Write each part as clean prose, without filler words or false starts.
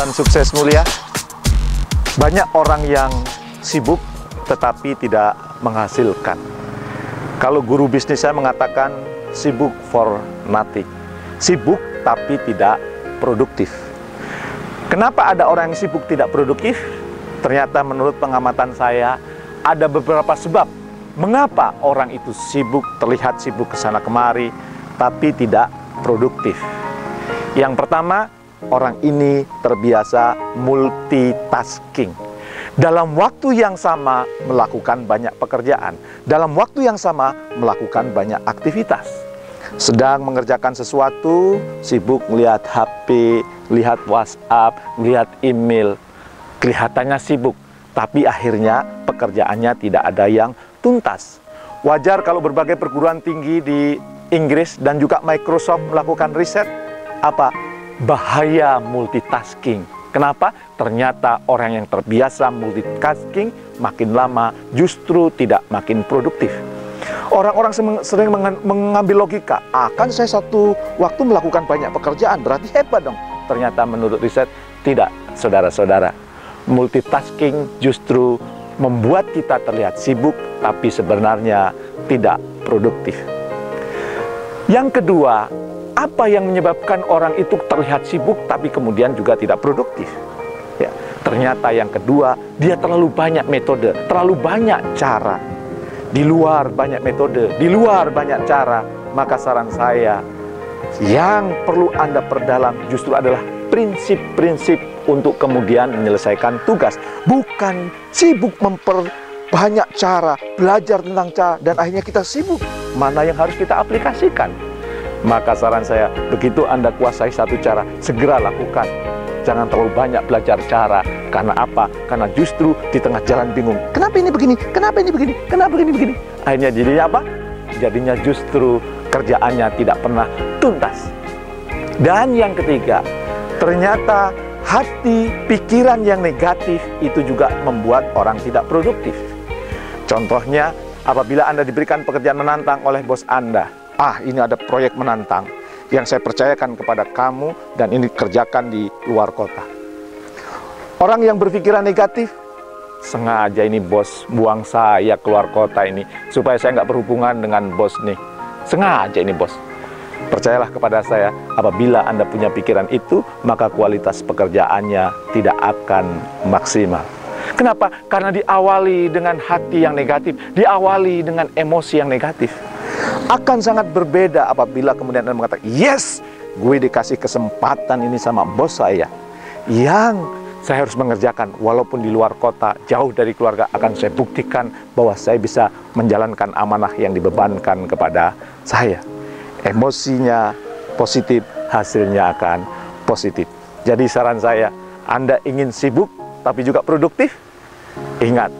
Insan sukses mulia. Banyak orang yang sibuk tetapi tidak menghasilkan. Kalau guru bisnis saya mengatakan sibuk for nothing. Sibuk tapi tidak produktif. Kenapa ada orang yang sibuk tidak produktif? Ternyata menurut pengamatan saya ada beberapa sebab mengapa orang itu sibuk, terlihat sibuk kesana kemari tapi tidak produktif. Yang pertama, orang ini terbiasa multitasking. Dalam waktu yang sama melakukan banyak pekerjaan. Dalam waktu yang sama melakukan banyak aktivitas. Sedang mengerjakan sesuatu, sibuk melihat HP, lihat WhatsApp, lihat email. Kelihatannya sibuk, tapi akhirnya pekerjaannya tidak ada yang tuntas. Wajar kalau berbagai perguruan tinggi di Inggris dan juga Microsoft melakukan riset. Apa? Bahaya multitasking. Kenapa? Ternyata orang yang terbiasa multitasking makin lama justru tidak makin produktif. Orang-orang sering mengambil logika, kan saya satu waktu melakukan banyak pekerjaan, berarti hebat dong. Ternyata menurut riset, tidak, saudara-saudara. Multitasking justru membuat kita terlihat sibuk, tapi sebenarnya tidak produktif. Yang kedua, apa yang menyebabkan orang itu terlihat sibuk tapi kemudian juga tidak produktif? Ya, ternyata yang kedua, dia terlalu banyak metode, terlalu banyak cara. Di luar banyak metode, di luar banyak cara. Maka saran saya, yang perlu Anda perdalam justru adalah prinsip-prinsip untuk kemudian menyelesaikan tugas. Bukan sibuk memperbanyak cara, belajar tentang cara, dan akhirnya kita sibuk. Mana yang harus kita aplikasikan? Maka saran saya, begitu Anda kuasai satu cara, segera lakukan. Jangan terlalu banyak belajar cara. Karena apa? Karena justru di tengah jalan bingung. Kenapa ini begini? Kenapa ini begini? Kenapa ini begini? Akhirnya jadinya apa? Jadinya justru kerjaannya tidak pernah tuntas. Dan yang ketiga, ternyata hati, pikiran yang negatif itu juga membuat orang tidak produktif. Contohnya, apabila Anda diberikan pekerjaan menantang oleh bos Anda, ini ada proyek menantang yang saya percayakan kepada kamu dan ini kerjakan di luar kota. Orang yang berpikiran negatif, sengaja ini bos buang saya keluar kota ini supaya saya nggak berhubungan dengan bos nih. Sengaja ini bos. Percayalah kepada saya, apabila Anda punya pikiran itu, maka kualitas pekerjaannya tidak akan maksimal. Kenapa? Karena diawali dengan hati yang negatif, diawali dengan emosi yang negatif. Akan sangat berbeda apabila kemudian Anda mengatakan, yes, gue dikasih kesempatan ini sama bos saya, yang saya harus mengerjakan, walaupun di luar kota, jauh dari keluarga, akan saya buktikan bahwa saya bisa menjalankan amanah yang dibebankan kepada saya. Emosinya positif, hasilnya akan positif. Jadi saran saya, Anda ingin sibuk tapi juga produktif? Ingat,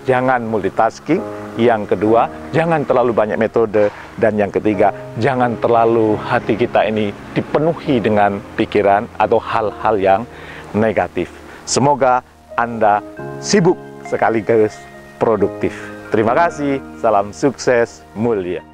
jangan multitasking. Yang kedua, jangan terlalu banyak metode. Dan yang ketiga, jangan terlalu hati kita ini dipenuhi dengan pikiran atau hal-hal yang negatif. Semoga Anda sibuk sekaligus produktif. Terima kasih, salam sukses mulia.